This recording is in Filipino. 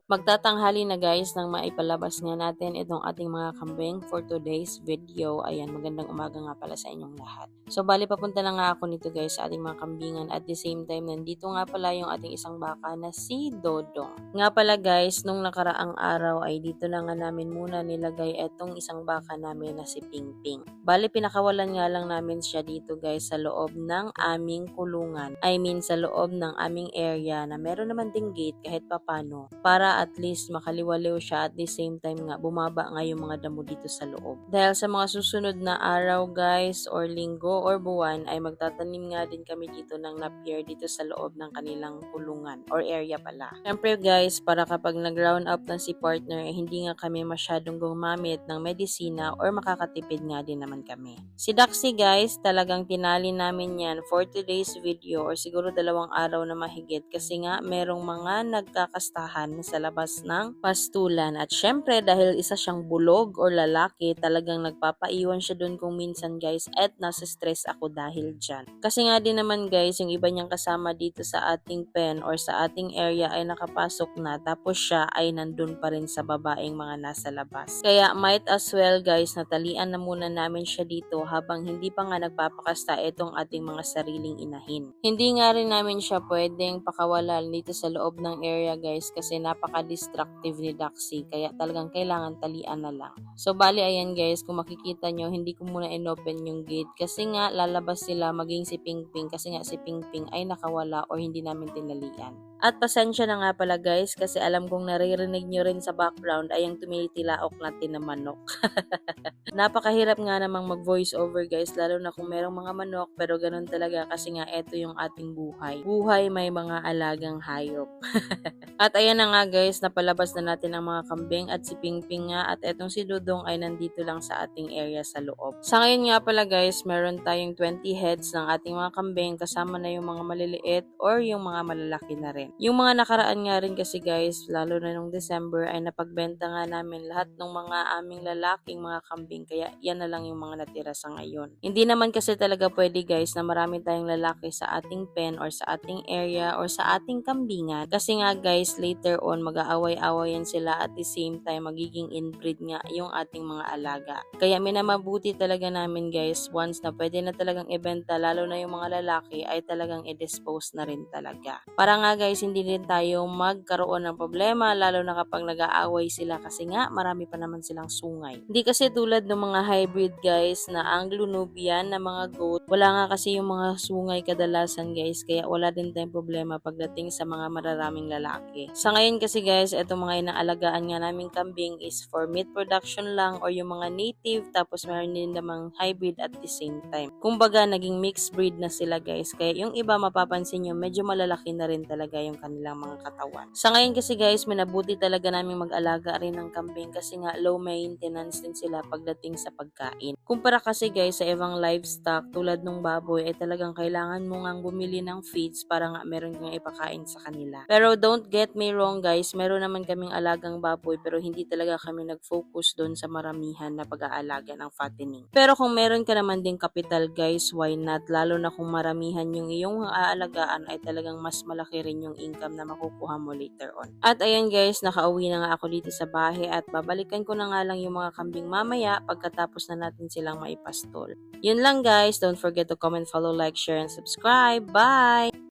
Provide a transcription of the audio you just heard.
Magtatanghali na guys nang maipalabas nga natin itong ating mga kambing for today's video. Ayan, magandang umaga nga pala sa inyong lahat. So bali papunta na nga ako nito guys sa ating mga kambingan at the same time nandito nga pala yung ating isang baka na si Dodong. Nga pala guys, nung nakaraang araw ay dito na nga namin muna nilagay itong isang baka namin na si Pingping. Bali pinakawalan nga lang namin siya dito guys sa loob ng aming kulungan. I mean sa loob ng aming area na meron naman ding gate kahit papano para at least makaliwaliw siya at the same time nga bumaba nga yung mga damo dito sa loob. Dahil sa mga susunod na araw guys or linggo or buwan ay magtatanim nga din kami dito ng napier dito sa loob ng kanilang kulungan or area pala. Siyempre guys, para kapag nag-round up na si partner eh, hindi nga kami masyadong gumamit ng medisina or makakatipid nga din naman kami. Si Daxi guys, talagang tinali namin yan for today's video or siguro 2 araw na mahigit kasi nga merong mga nagkakastahan sa labas ng pastulan. At syempre dahil isa siyang bulog or lalaki, talagang nagpapaiwan siya dun kung minsan guys at nasa stress ako dahil dyan. Kasi nga din naman guys, yung iba niyang kasama dito sa ating pen or sa ating area ay nakapasok na tapos siya ay nandun pa rin sa babaeng mga nasa labas. Kaya might as well guys, natalian na muna namin siya dito habang hindi pa nga nagpapakasta itong ating mga sariling inahin. Hindi nga rin namin siya pwedeng pakawalan dito sa loob ng area guys kasi napaka-destructive ni Daxi kaya talagang kailangan talian na lang. So bali ayan guys, kung makikita nyo hindi ko muna inopen yung gate kasi nga lalabas sila maging si Pingping kasi nga si Pingping ay nakawala or hindi namin tinalian. At pasensya na nga pala guys kasi alam kong naririnig nyo rin sa background ay yung tumitilaok natin na manok. Napakahirap nga namang mag voice over guys lalo na kung merong mga manok pero ganun talaga kasi nga eto yung ating buhay. Buhay may mga alagang hayop. At ayan na nga guys, napalabas na natin ang mga kambing at si Pingping nga at etong si Dudong ay nandito lang sa ating area sa loob. Sa ngayon nga pala guys, meron tayong 20 heads ng ating mga kambing kasama na yung mga maliliit or yung mga malalaki na rin. Yung mga nakaraan nga rin kasi guys, lalo na nung December ay napagbenta nga namin lahat ng mga aming lalaking mga kambing kaya yan na lang yung mga natira sa ngayon. Hindi naman kasi talaga pwede guys na marami tayong lalaki sa ating pen or sa ating area or sa ating kambingan kasi nga guys later on mag-aaway-awayan sila at the same time magiging inbreed nga yung ating mga alaga. Kaya minamabuti talaga namin guys once na pwede na talagang ibenta lalo na yung mga lalaki ay talagang i-dispose na rin talaga. Para nga guys hindi rin tayo magkaroon ng problema lalo na kapag nag-aaway sila kasi nga marami pa naman silang sungay. Hindi kasi tulad ng mga hybrid guys na Anglo-Nubian na mga goat, wala nga kasi yung mga sungay kadalasan guys kaya wala din tayong problema pagdating sa mga mararaming lalaki. Sa ngayon kasi guys, itong mga inaalagaan nga naming kambing is for meat production lang or yung mga native tapos meron din namang hybrid at the same time. Kumbaga naging mixed breed na sila guys kaya yung iba mapapansin nyo medyo malalaki na rin talaga yung kanilang mga katawan. Sa ngayon kasi guys, minabuti talaga namin mag-alaga rin ng kambing kasi nga low maintenance din sila pagdating sa pagkain. Kumpara kasi guys sa ibang livestock tulad ng baboy ay talagang kailangan mo ngang bumili ng feeds para nga meron kang ipakain sa kanila. Pero don't get me wrong guys, meron naman kaming alagang baboy pero hindi talaga kami nag-focus doon sa maramihan na pag-aalaga ng fattening. Pero kung meron ka naman ding kapital guys, why not? Lalo na kung maramihan yung iyong aalagaan ay talagang mas malaki rin yung income na makukuha mo later on. At ayan guys, nakauwi na nga ako dito sa bahay at babalikan ko na nga lang yung mga kambing mamaya pagkatapos na natin silang maipastol. Yun lang guys, don't forget to comment, follow, like, share, and subscribe. Bye!